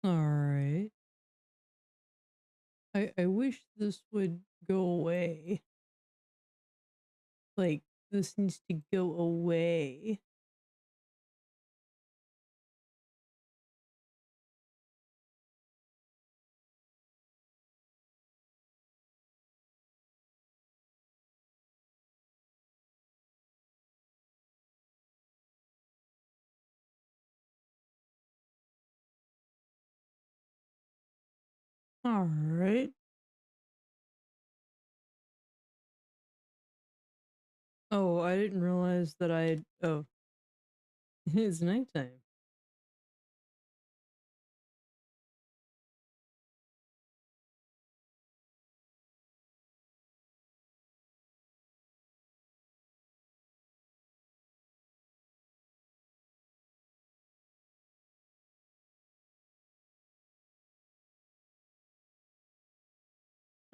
Alright. I wish this would go away. Like, this needs to go away. Alright. Oh, I didn't realize that I'd... Oh, it's nighttime.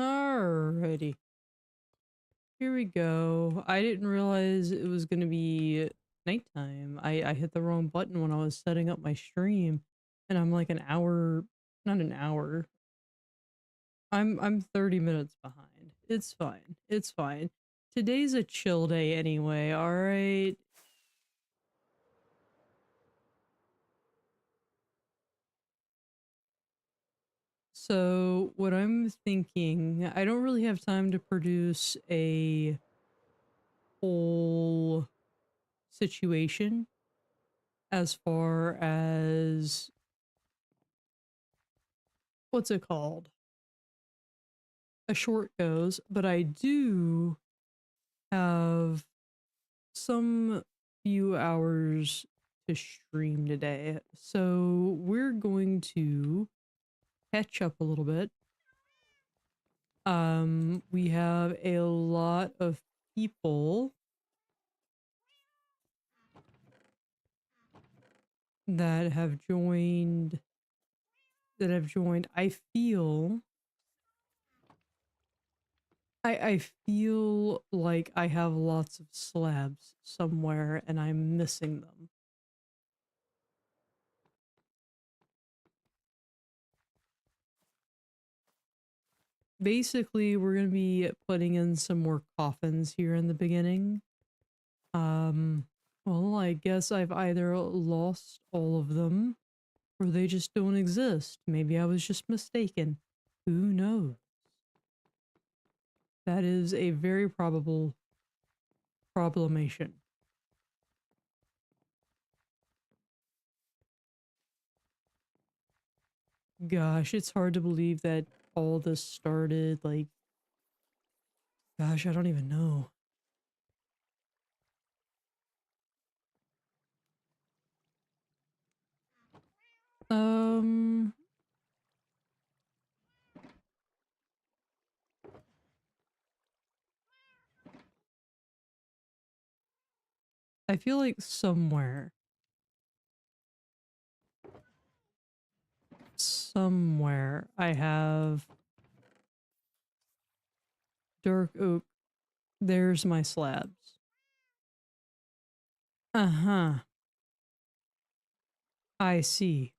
Alrighty. Here we go. I didn't realize it was gonna be nighttime. I hit the wrong button when I was setting up my stream, and I'm like an hour, not an hour. I'm 30 minutes behind. It's fine. It's fine. Today's a chill day anyway, alright? So, what I'm thinking, I don't really have time to produce a whole situation as far as what's it called? A short goes, but I do have some few hours to stream today. So we're going to catch up a little bit. We have a lot of people that have joined I feel I feel like I have lots of slabs somewhere and I'm missing them. Basically, we're going to be putting in some more coffins here in the beginning. Um, well, I guess I've either lost all of them or they just don't exist. Maybe I was just mistaken. Who knows? That is a very probable problemation. Gosh, it's hard to believe that all this started, like, gosh, I don't even know. Um, I feel like somewhere I have dark oak. There's my slabs. Uh-huh. I see.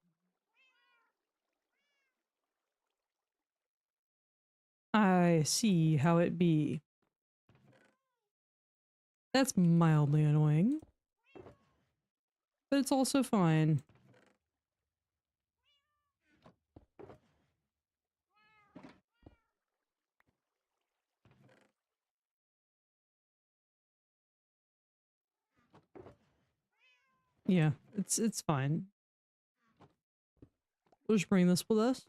I see how it be. That's mildly annoying, but it's also fine. Yeah, it's fine. We'll just bring this with us.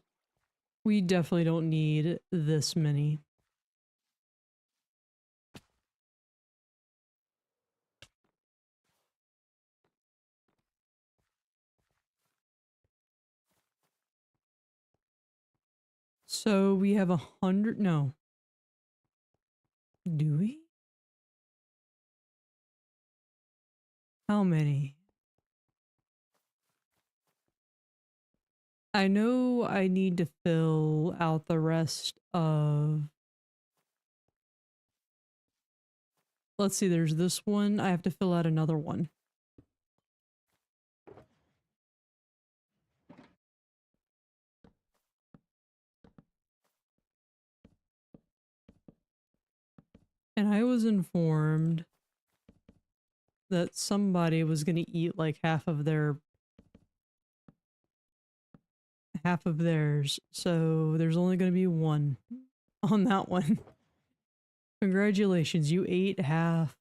We definitely don't need this many. So we have 100. No. Do we? How many? I know I need to fill out the rest of... Let's see, there's this one. I have to fill out another one. And I was informed that somebody was going to eat like half of theirs. So there's only going to be one on that one. Congratulations, you ate half.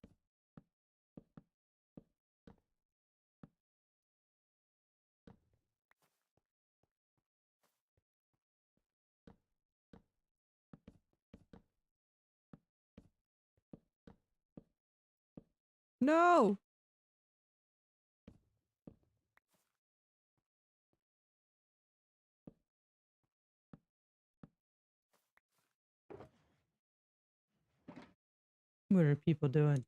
No! What are people doing?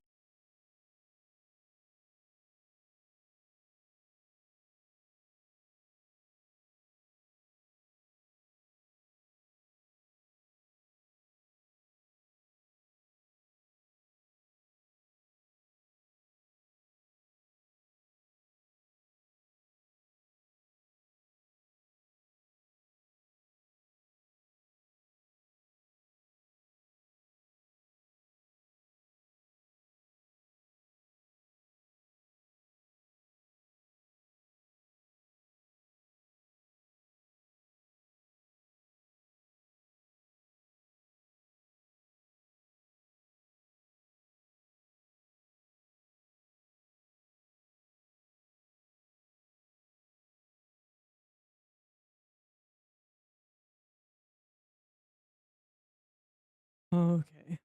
Okay.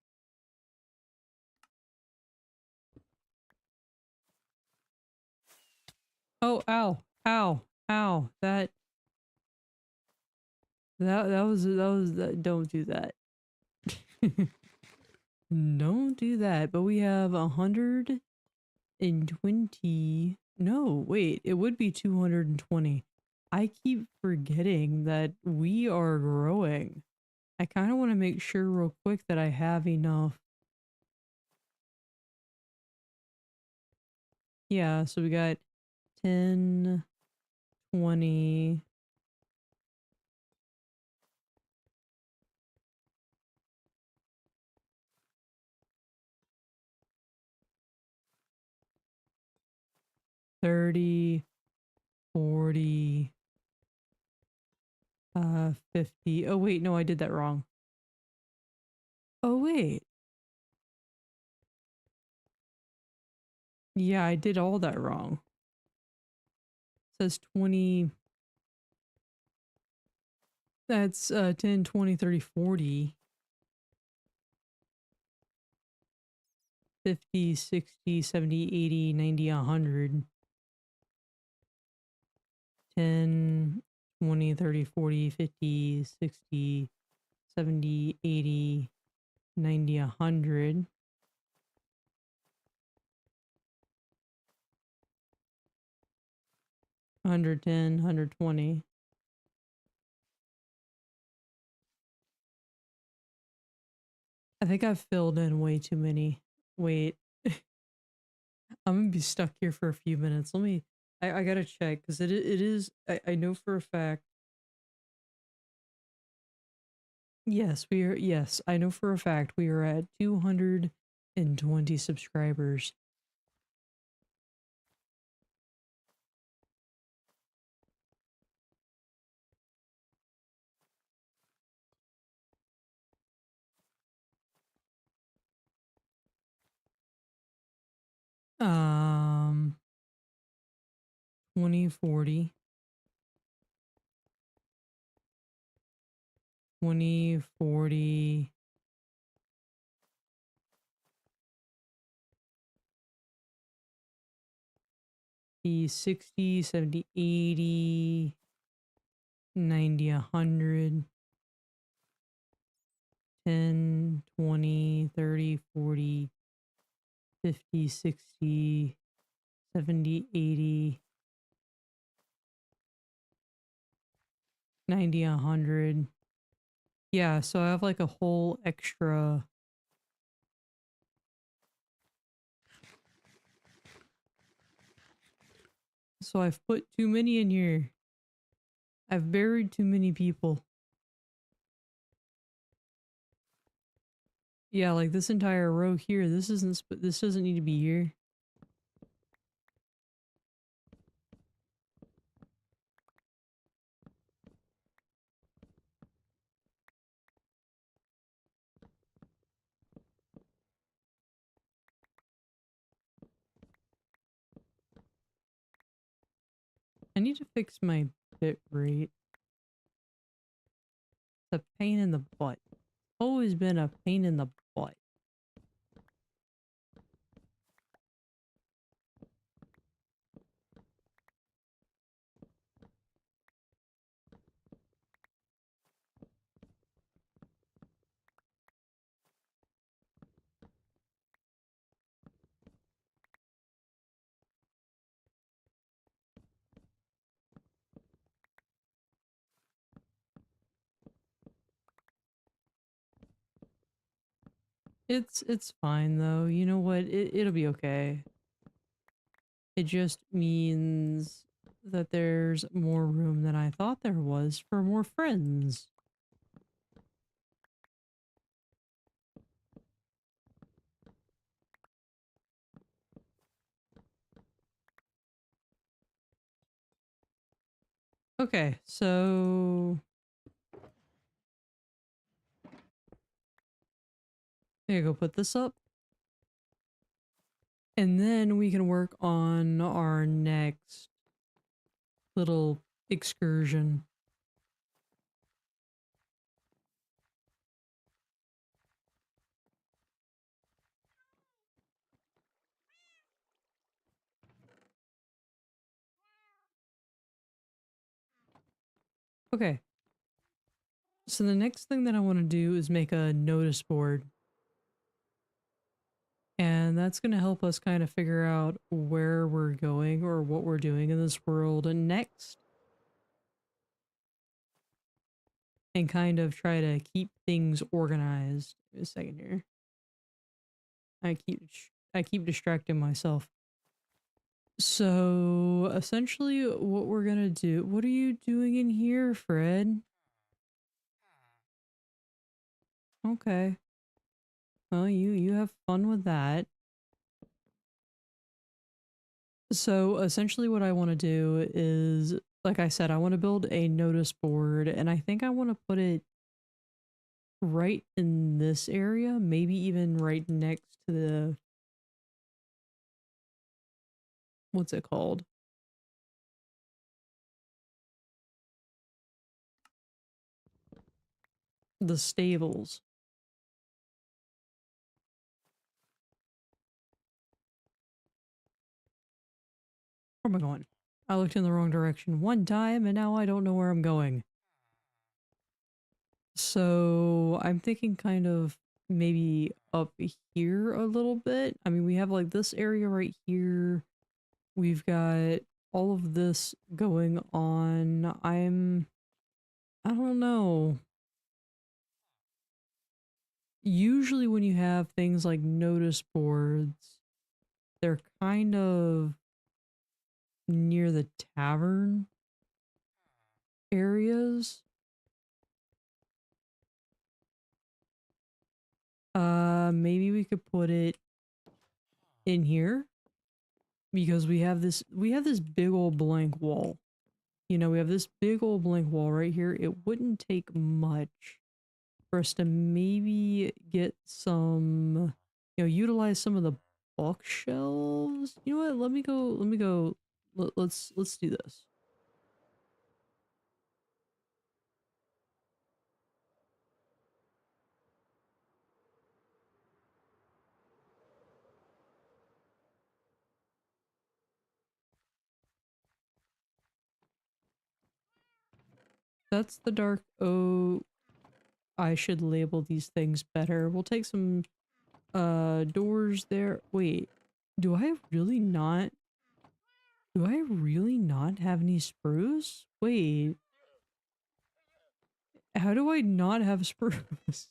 Oh, ow, ow, ow. That. Don't do that. Don't do that. But we have 120. No, wait, it would be 220. I keep forgetting that we are growing. I kind of want to make sure real quick that I have enough. Yeah, so we got 10, 20, 30, 40, 50. Oh, wait, no, I did that wrong. Oh, wait. Yeah, I did all that wrong. It says 20. That's 10, 20, 30, 40, 50, 60, 70, 80, 90, 100. 10, 20, 30, 40, 50, 60, 70, 80, 90, 100. 110, 120. I think I've filled in way too many. Wait, I'm gonna be stuck here for a few minutes. I gotta check because it is, I know for a fact. Yes, I know for a fact we are at 220 subscribers. Um, 2040, 2040, the 60, 70, 80, 90, 100, 10, 20, 30, 40, 50, 60, 70, 80, 90, 100. Yeah, so I have like a whole extra. So I've put too many in here. I've buried too many people. Yeah, like this entire row here, this doesn't need to be here. I need to fix my bit rate. It's a pain in the butt. Always been a pain in the butt. It's fine though. You know what? It'll be okay. It just means that there's more room than I thought there was for more friends. Okay, so there you go, put this up. And then we can work on our next little excursion. Okay, so the next thing that I want to do is make a notice board. And that's going to help us kind of figure out where we're going or what we're doing in this world and next. And kind of try to keep things organized. A second here. I keep I keep distracting myself. So essentially what we're going to do, what are you doing in here, Fred? Okay. Well, you have fun with that. So essentially what I want to do is, like I said, I want to build a notice board and I think I want to put it right in this area, maybe even right next to the, what's it called? The stables. Where am I going? I looked in the wrong direction one time and now I don't know where I'm going. So I'm thinking kind of maybe up here a little bit. I mean, we have like this area right here. We've got all of this going on. I don't know. Usually when you have things like notice boards, they're kind of near the tavern areas. Maybe we could put it in here because we have this big old blank wall. You know, we have this big old blank wall right here. It wouldn't take much for us to maybe get some, utilize some of the bookshelves. You know what? Let me go. Let's do this. That's the dark oak. I should label these things better. We'll take some doors there. Wait, do I really not do I really not have any spruce? Wait, how do I not have spruce?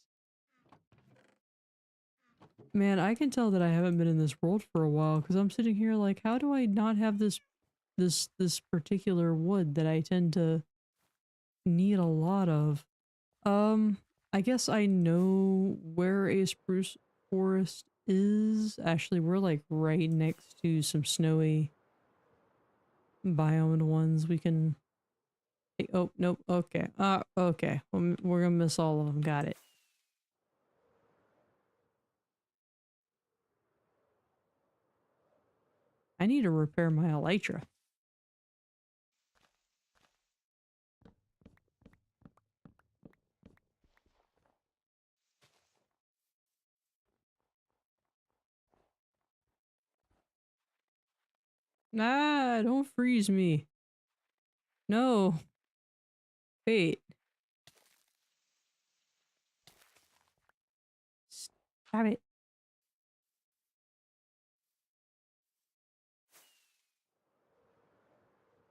Man, I can tell that I haven't been in this world for a while because I'm sitting here like, how do I not have this particular wood that I tend to need a lot of? Um, I guess I know where a spruce forest is. Actually, we're like right next to some snowy biomed ones. We can. Oh nope. Okay. Okay. We're gonna miss all of them. Got it. I need to repair my elytra. Nah, don't freeze me. No. Wait. Stop it.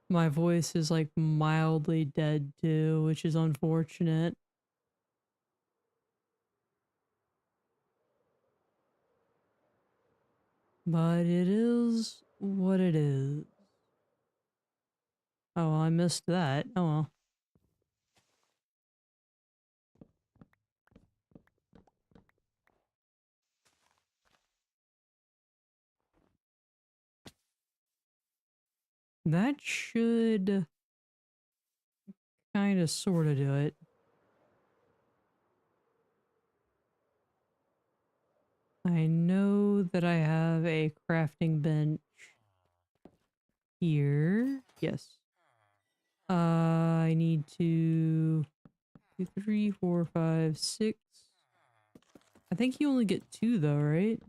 My voice is like mildly dead too, which is unfortunate. But it is what it is. Oh, well, I missed that. Oh well. That should kind of sort of do it. I know that I have a crafting bench here. Yes. I need to 2, 3, 4, 5, 6. I think you only get 2 though, right?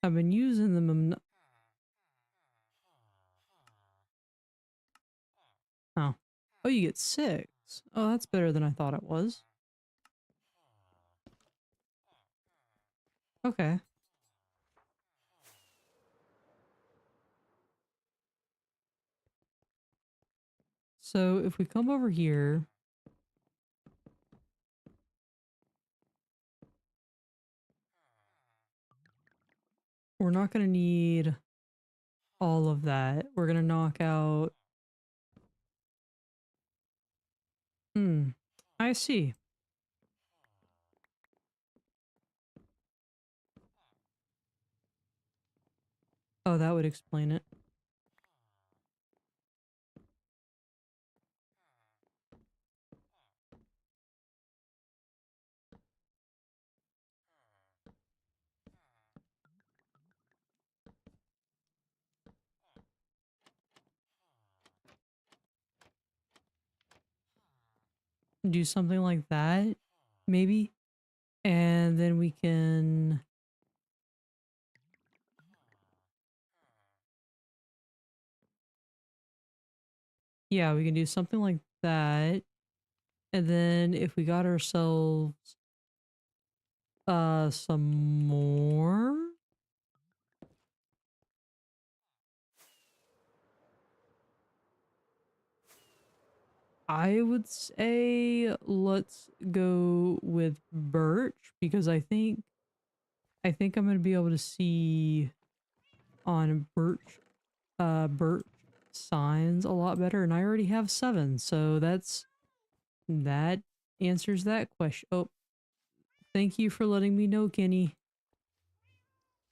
I've been using them. Oh. Oh, you get 6. Oh, that's better than I thought it was. Okay. So if we come over here, we're not going to need all of that. We're going to knock out. Hmm. I see. Oh, that would explain it. Do something like that, maybe. And then we can. Yeah, we can do something like that. And then if we got ourselves some more, I would say let's go with birch because I think I'm gonna be able to see on birch signs a lot better, and I already have 7, so that answers that question. Oh, thank you for letting me know, Kenny.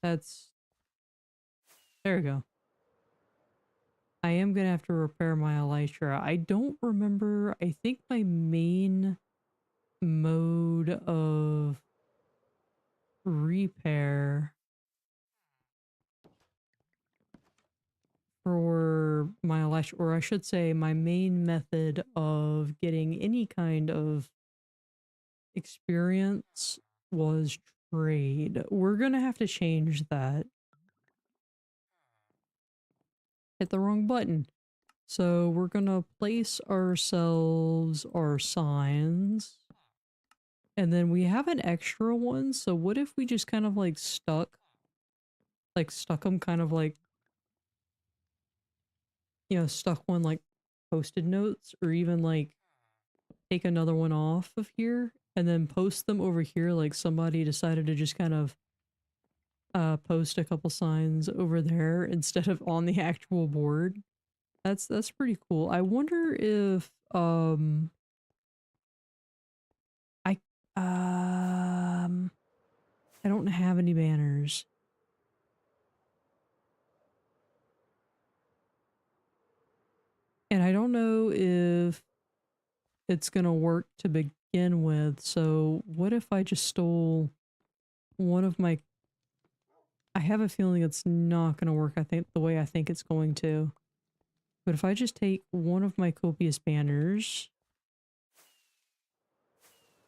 That's there we go. I am gonna have to repair my elytra. I don't remember. I think my main mode of repair for my elytra, or I should say, my main method of getting any kind of experience was trade. We're gonna have to change that. Hit the wrong button. So we're gonna place ourselves our signs. And then we have an extra one, so what if we just kind of stuck them kind of like, stuck one like posted notes, or even like take another one off of here and then post them over here, like somebody decided to just kind of post a couple signs over there instead of on the actual board. That's pretty cool. I wonder if I um I don't have any banners. And I don't know if it's gonna work to begin with. So what if I just stole one of my I have a feeling it's not gonna work, I think, the way I think it's going to. But if I just take one of my copious banners,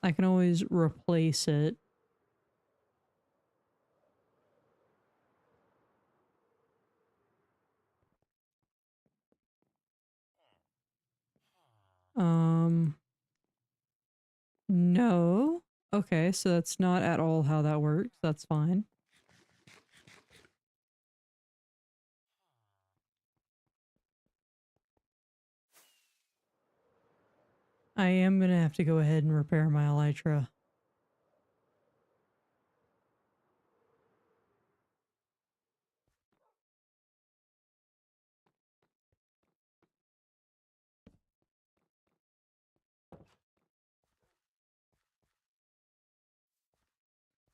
I can always replace it. Um, no. Okay, so that's not at all how that works. That's fine. I am gonna have to go ahead and repair my elytra.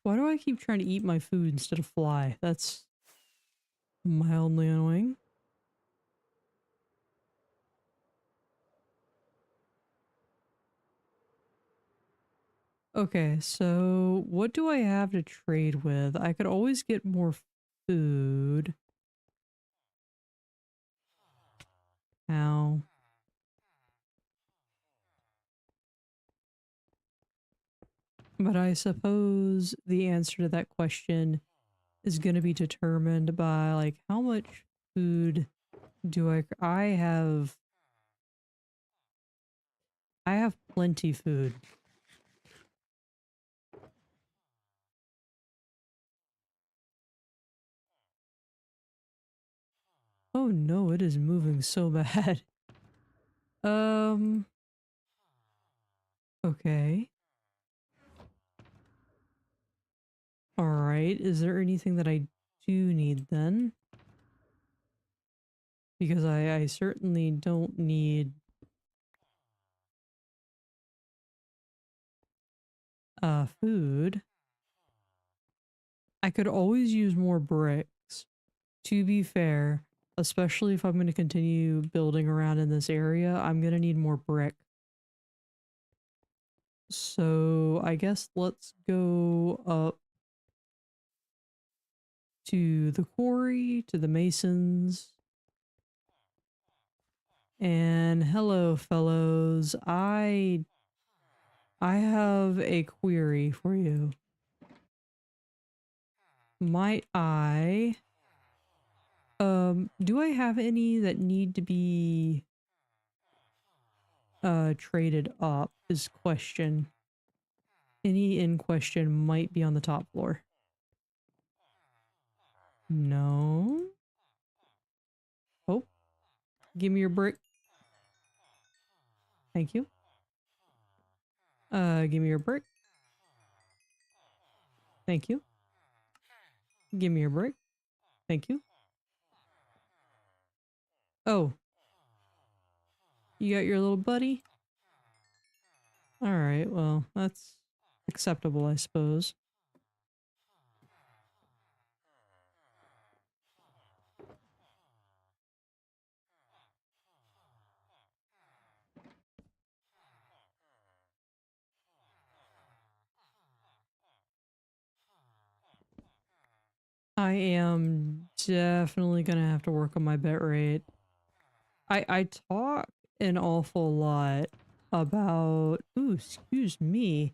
Why do I keep trying to eat my food instead of fly? That's mildly annoying. Okay, so what do I have to trade with? I could always get more food. How? But I suppose the answer to that question is going to be determined by like how much food do I have plenty food. Oh no, it is moving so bad. Um, okay. All right. Is there anything that I do need then? Because I certainly don't need food. I could always use more bricks, to be fair, especially if I'm going to continue building around in this area, I'm going to need more brick. So I guess let's go up to the quarry, to the masons. And hello, fellows. I have a query for you. Might I do I have any that need to be traded up is question. Any in question might be on the top floor. No. Oh, give me your brick. Thank you. Give me your brick. Thank you. Give me your brick. Thank you. Oh, you got your little buddy? Alright, well, that's acceptable, I suppose. I am definitely gonna have to work on my bet rate. I talk an awful lot about ooh, excuse me.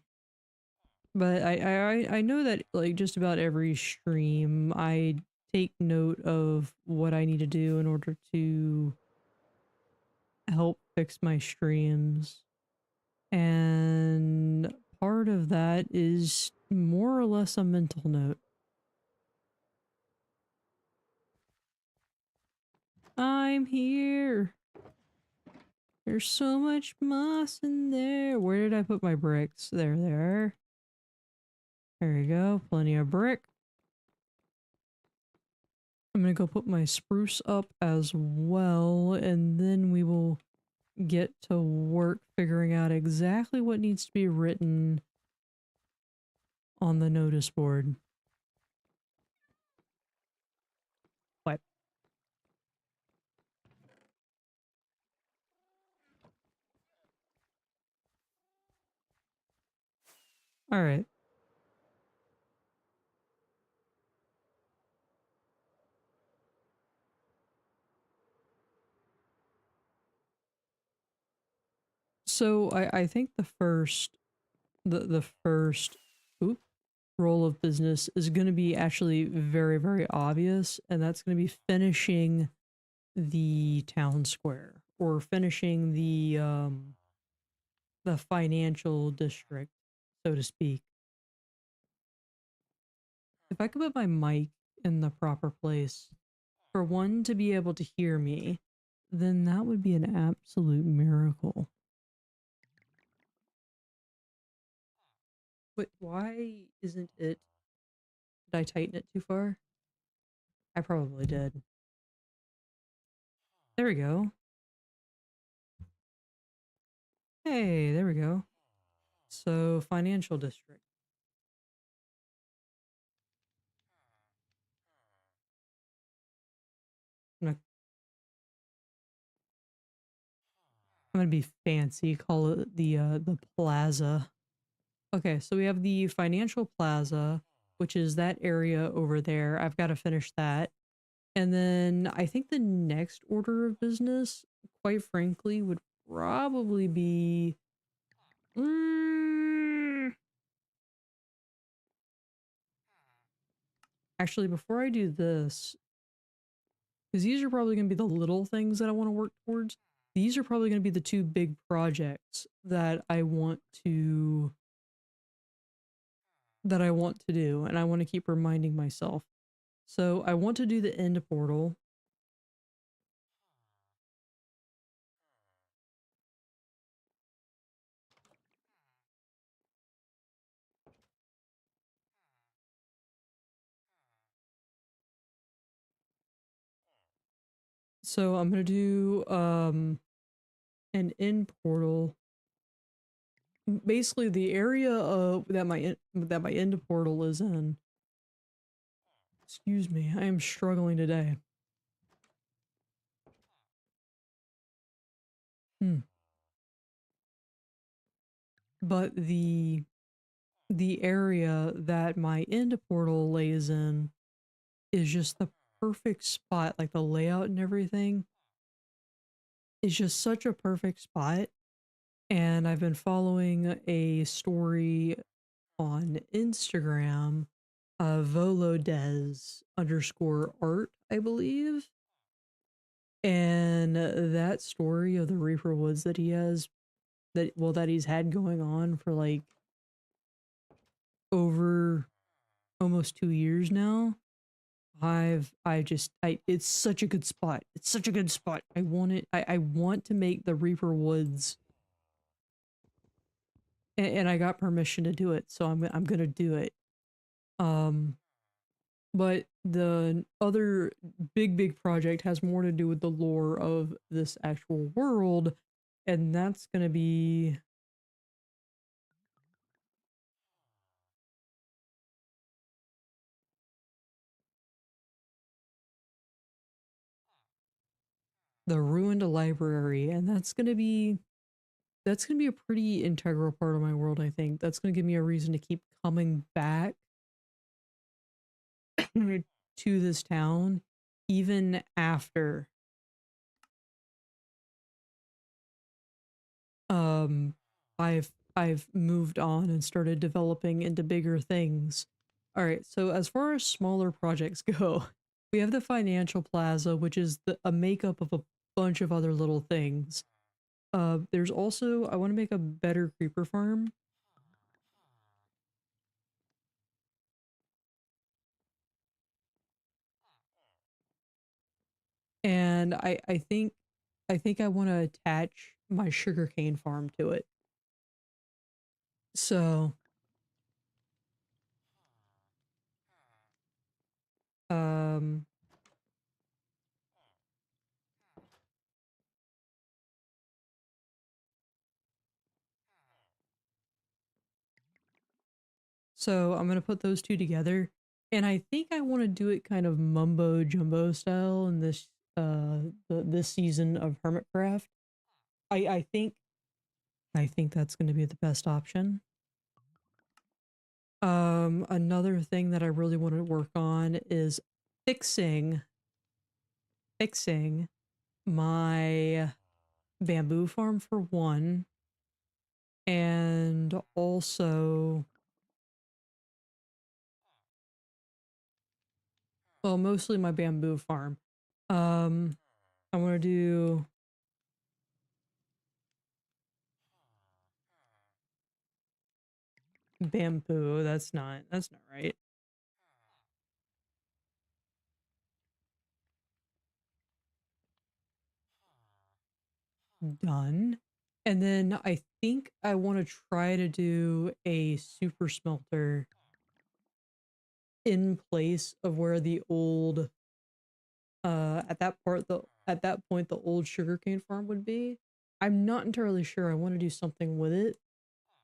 But I know that like just about every stream I take note of what I need to do in order to help fix my streams. And part of that is more or less a mental note. I'm here. There's so much moss in there. Where did I put my bricks? There they are. There you go. Plenty of brick. I'm gonna go put my spruce up as well, and then we will get to work figuring out exactly what needs to be written on the notice board. What? All right. So I think the first oop, role of business is going to be actually very, very obvious, and that's going to be finishing the town square or finishing the financial district, so to speak. If I could put my mic in the proper place for one to be able to hear me, then that would be an absolute miracle. But why isn't it? Did I tighten it too far? I probably did. There we go. Hey, there we go. So, financial district. I'm gonna, I'm gonna be fancy. Call it the plaza. Okay, so we have the financial plaza, which is that area over there. I've got to finish that. And then I think the next order of business, quite frankly, would probably be. Mm, actually, before I do this, because these are probably going to be the little things that I want to work towards, these are probably going to be the two big projects that I want to do, and I want to keep reminding myself. So I want to do the end portal. So I'm gonna do an end portal. Basically, the area that my end portal is in. Excuse me, I am struggling today. Hmm. But the area that my end portal lays in is just the perfect spot. Like the layout and everything is just such a perfect spot. And I've been following a story on Instagram, Volodez underscore art, I believe. And that story of the Reaper Woods that he has that he's had going on for like over almost 2 years now. I it's such a good spot. It's such a good spot. I want it. I want to make the Reaper Woods, and I got permission to do it, so I'm gonna do it. Um, but the other big project has more to do with the lore of this actual world, and that's gonna be the ruined library, and that's gonna be a pretty integral part of my world. I think that's gonna give me a reason to keep coming back to this town even after um I've moved on and started developing into bigger things. All right, so as far as smaller projects go, we have the financial plaza, which is a makeup of a bunch of other little things. There's also I want to make a better creeper farm, and I think I want to attach my sugarcane farm to it. So, um So I'm gonna put those two together, and I think I want to do it kind of mumbo jumbo style in this season of Hermitcraft. I I think I think that's going to be the best option. Another thing that I really want to work on is fixing fixing my bamboo farm for one, and also, well, mostly my bamboo farm. Um, I want to do bamboo. That's not right. Done. And then I think I want to try to do a super smelter in place of where the old at that point the old sugarcane farm would be. I'm not entirely sure. I want to do something with it,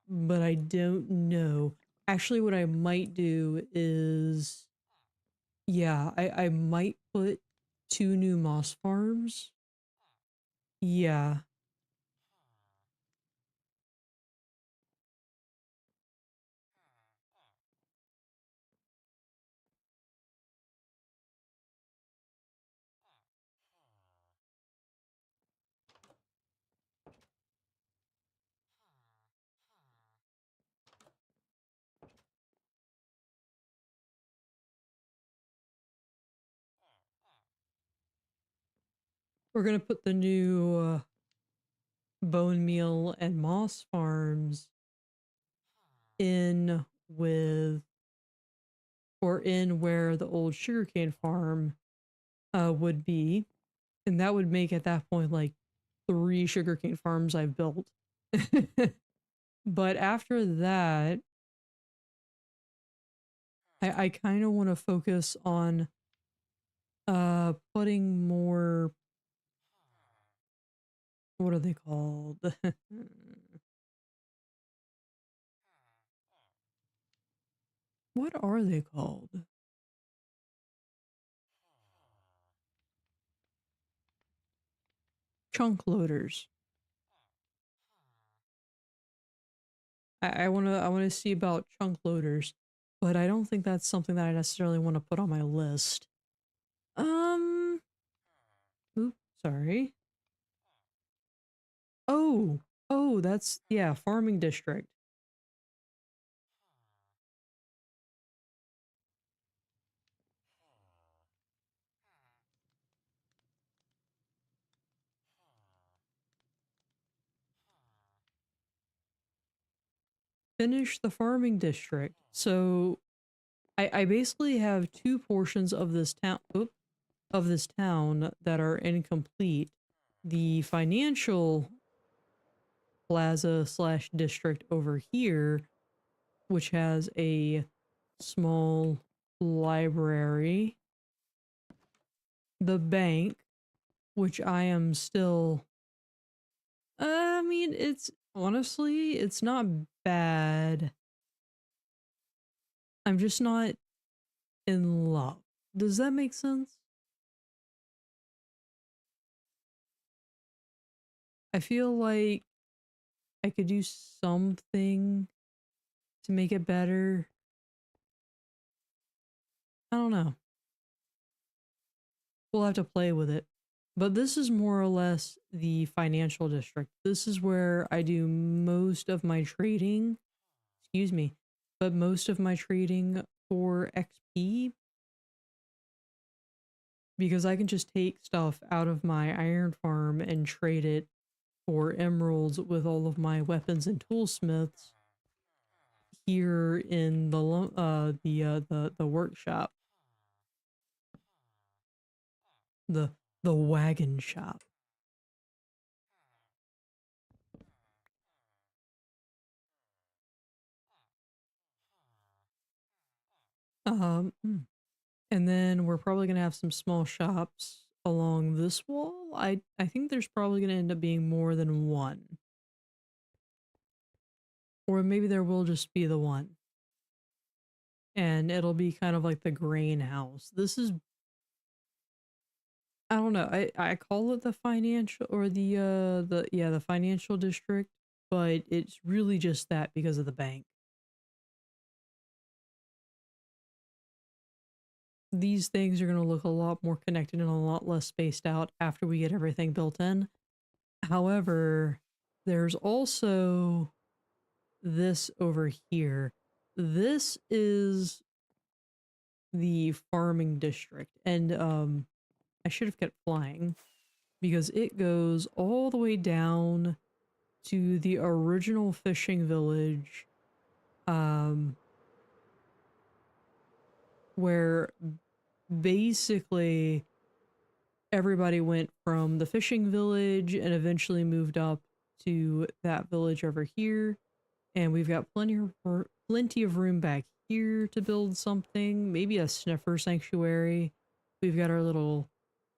but I don't know. Actually, what I might do is, yeah, I might put two new moss farms. Yeah, we're gonna put the new bone meal and moss farms in with or in where the old sugarcane farm would be, and that would make at that point like three sugarcane farms I've built. But after that, I kind of want to focus on putting more, what are they called? What are they called? Chunk loaders. I wanna see about chunk loaders, but I don't think that's something that I necessarily want to put on my list. Um, oops, sorry. Oh, oh, that's, yeah, farming district. Finish the farming district. So I basically have two portions of this town, of this town that are incomplete. The financial plaza slash district over here, which has a small library, the bank, which I am still. I mean, it's honestly, it's not bad. I'm just not in love. Does that make sense? I feel like I could do something to make it better. I don't know. We'll have to play with it. But this is more or less the financial district. This is where I do most of my trading. Excuse me. But most of my trading for XP, because I can just take stuff out of my iron farm and trade it for emeralds with all of my weapons and toolsmiths here in the workshop, the the wagon shop. Mm. And then we're probably gonna have some small shops along this wall. I think there's probably gonna end up being more than one, or maybe there will just be the one. and it'll be kind of like the grain house. This is, I don't know. I call it the financial or the yeah, the financial district, but it's really just that because of the bank. These things are going to look a lot more connected and a lot less spaced out after we get everything built in. However, there's also this over here. This is the farming district, and I should have kept flying because it goes all the way down to the original fishing village, um, where basically everybody went from the fishing village and eventually moved up to that village over here. And we've got plenty of room back here to build something, maybe a sniffer sanctuary. We've got our little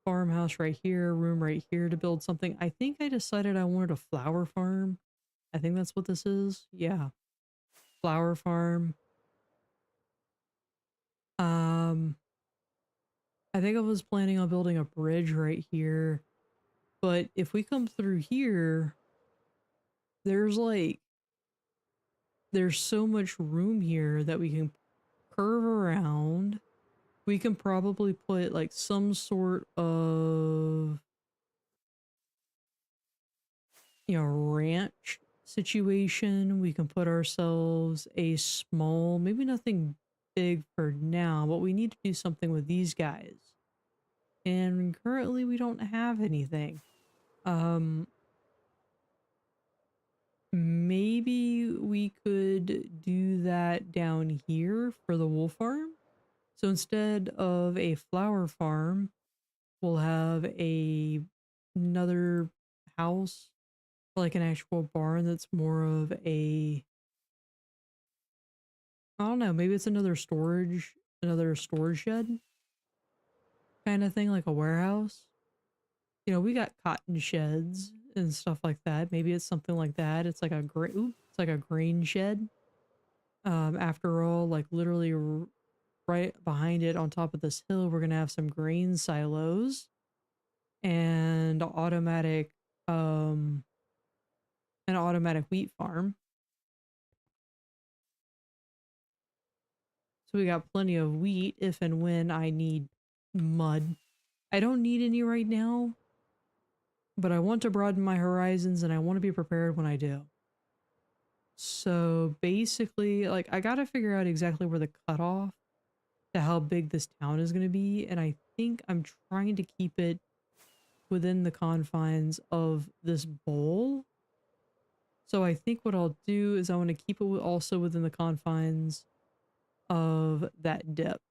farmhouse right here, room right here to build something. I think I decided I wanted a flower farm. I think that's what this is. Yeah, flower farm. Um, I think I was planning on building a bridge right here, but if we come through here, there's like there's so much room here that we can curve around. We can probably put like some sort of, ranch situation. We can put ourselves a small, maybe nothing big for now, but we need to do something with these guys. And currently we don't have anything. Um Maybe we could do that down here for the wool farm. So instead of a flower farm, we'll have another house, like an actual barn that's more of a, I don't know, maybe it's another storage shed kind of thing, like a warehouse. We got cotton sheds and stuff like that. Maybe it's something like that. It's like it's like a grain shed. After all, like literally right behind it on top of this hill, we're gonna have some grain silos and um an automatic wheat farm. So we got plenty of wheat if and when I need mud. I don't need any right now, but I want to broaden my horizons and I want to be prepared when I do. So basically, like, I gotta figure out exactly where the cutoff to how big this town is gonna be, and I think I'm trying to keep it within the confines of this bowl. So I think what I'll do is I want to keep it also within the confines of that dip,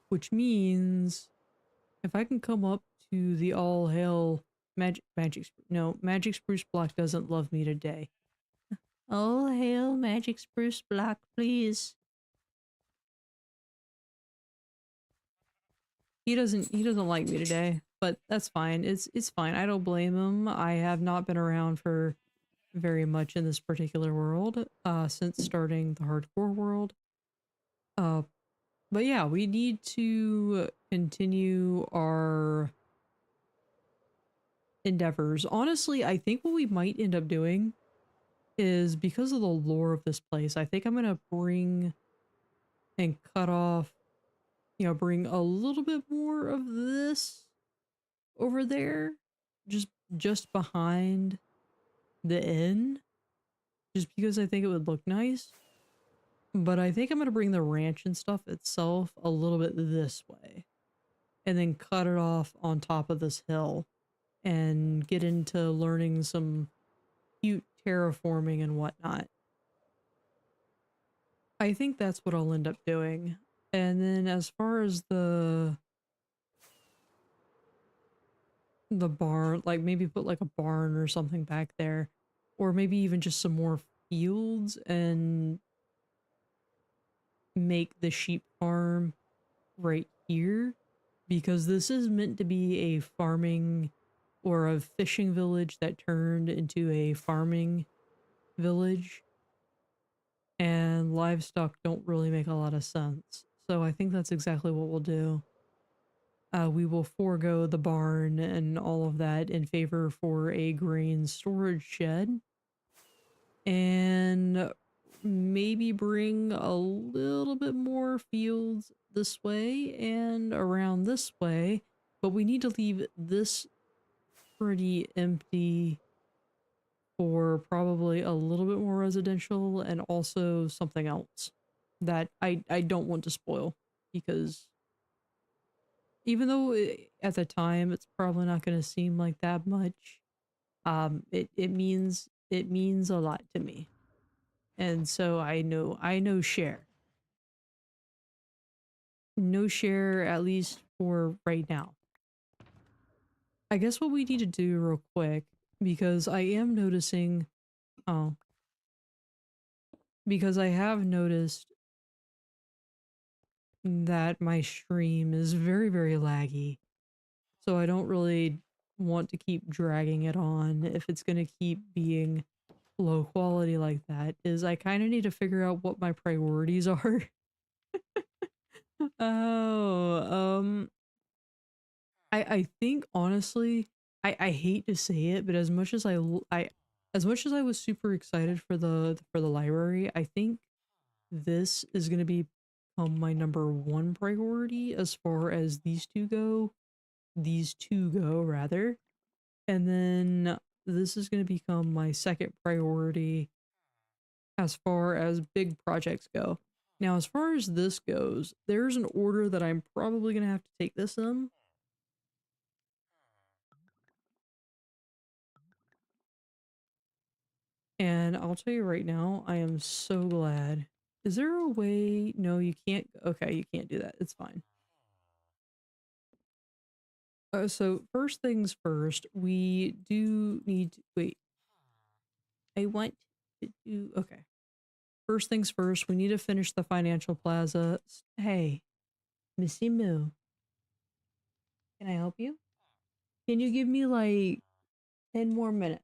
which means if I can come up to the all hail magic spruce block doesn't love me today. All hail magic spruce block, please. He doesn't like me today, but that's fine. It's fine. I don't blame him. I have not been around for very much in this particular world since starting the hardcore world. Uh but yeah, we need to continue our endeavors. Honestly, I think what we might end up doing is because of the lore of this place, I think I'm going to bring and cut off, bring a little bit more of this over there just just behind the inn just because I think it would look nice. But I think I'm going to bring the ranch and stuff itself a little bit this way and then cut it off on top of this hill and get into learning some cute terraforming and whatnot. I think that's what I'll end up doing. And then as far as the barn, like maybe put like a barn or something back there, or maybe even just some more fields and make the sheep farm right here because this is meant to be a farming or a fishing village that turned into a farming village. and livestock don't really make a lot of sense. So I think that's exactly what we'll do. We will forego the barn and all of that in favor for a grain storage shed and maybe bring a little bit more fields this way and around this way. But we need to leave this pretty empty for probably a little bit more residential and also something else that I don't want to spoil because even though at the time it's probably not going to seem like that much, it means a lot to me, and so I know share no share at least for right now. I guess what we need to do real quick because I am noticing oh because I have noticed that my stream is very, very laggy. So I don't really want to keep dragging it on if it's going to keep being low quality like that. Is I kind of need to figure out what my priorities are. oh, I think honestly, I hate to say it, but as much as I was super excited for the library, I think this is going to become my number one priority as far as these two go rather. And then this is going to become my second priority as far as big projects go. Now, as far as this goes, there's an order that I'm probably going to have to take this in. And I'll tell you right now, I am so glad. Is there a way? No, you can't. Okay, you can't do that. It's fine. So, first things first, we do need to wait. I want to do. Okay. First things first, we need to finish the financial plaza. Hey, Missy Moo, can I help you? Can you give me like 10 more minutes?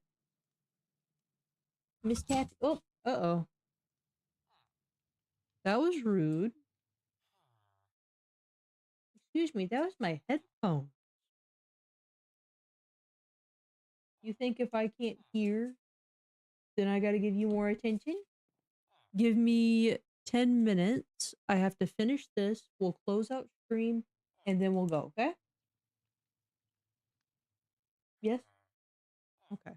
Miss Cat. Oh, uh-oh. That was rude. Excuse me, that was my headphone. You think if I can't hear, then I gotta give you more attention? Give me 10 minutes. I have to finish this. We'll close out stream and then we'll go, okay? Yes? Okay.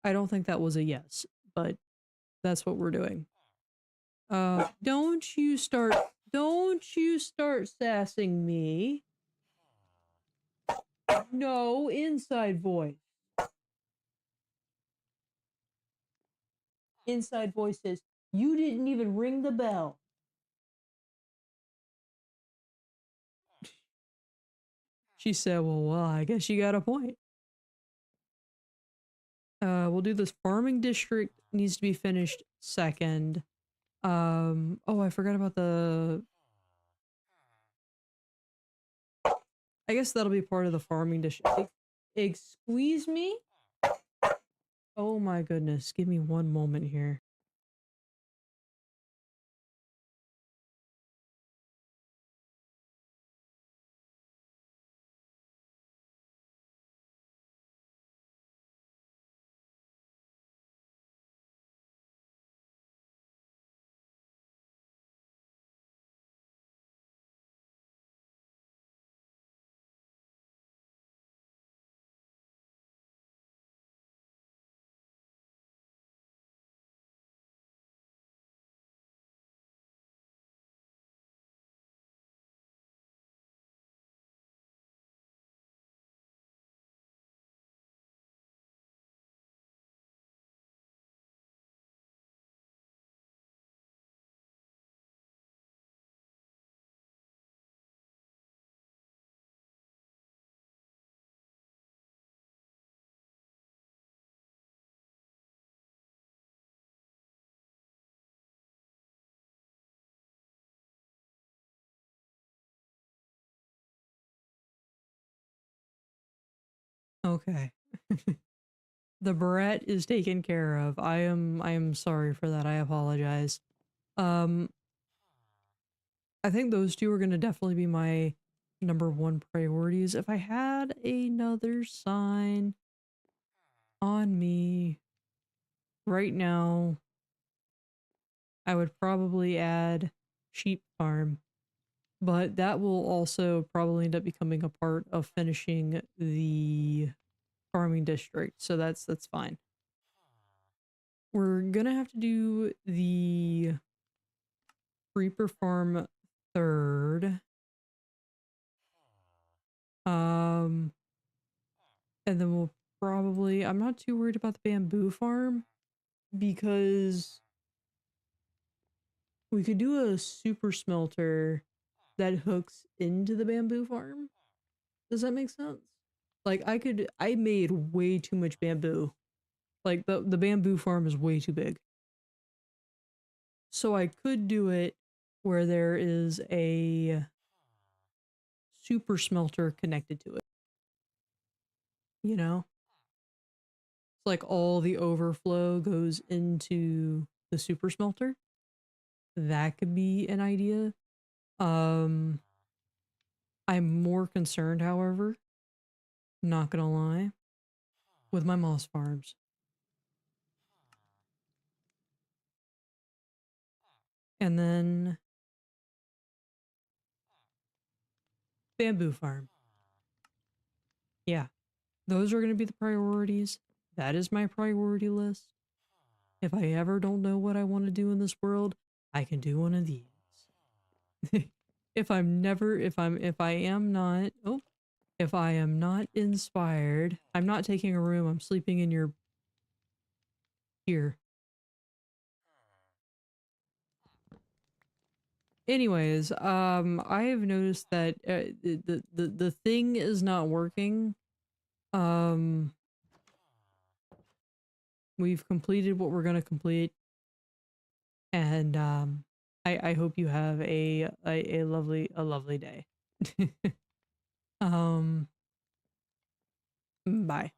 I don't think that was a yes, but that's what we're doing. Don't you start sassing me. No, inside voice. Inside voice says, you didn't even ring the bell. She said, well, I guess you got a point. We'll do this farming district needs to be finished second. Oh, I forgot about I guess that'll be part of the farming district. Excuse me? Oh my goodness. Give me one moment here. Okay. The Barrette is taken care of. I am sorry for that. I apologize. Um, I think those two are gonna definitely be my number one priorities. If I had another sign on me right now, I would probably add sheep farm, but that will also probably end up becoming a part of finishing the farming district, so that's fine. We're gonna have to do the Reaper farm third. Um, and then we'll probably, I'm not too worried about the bamboo farm because we could do a super smelter that hooks into the bamboo farm. Does that make sense? Like I made way too much bamboo. Like the bamboo farm is way too big. So I could do it where there is a super smelter connected to it, you know? It's like all the overflow goes into the super smelter. That could be an idea. Um I'm more concerned, however, not gonna lie, with my moss farms. And then bamboo farm. Yeah, those are gonna be the priorities. That is my priority list. If I ever don't know what I want to do in this world, I can do one of these. If I am not, oh, if I am not inspired, I'm not taking a room, I'm sleeping in your here. Anyways, I have noticed that the thing is not working. Um, we've completed what we're gonna complete, and I hope you have a lovely day. um, bye.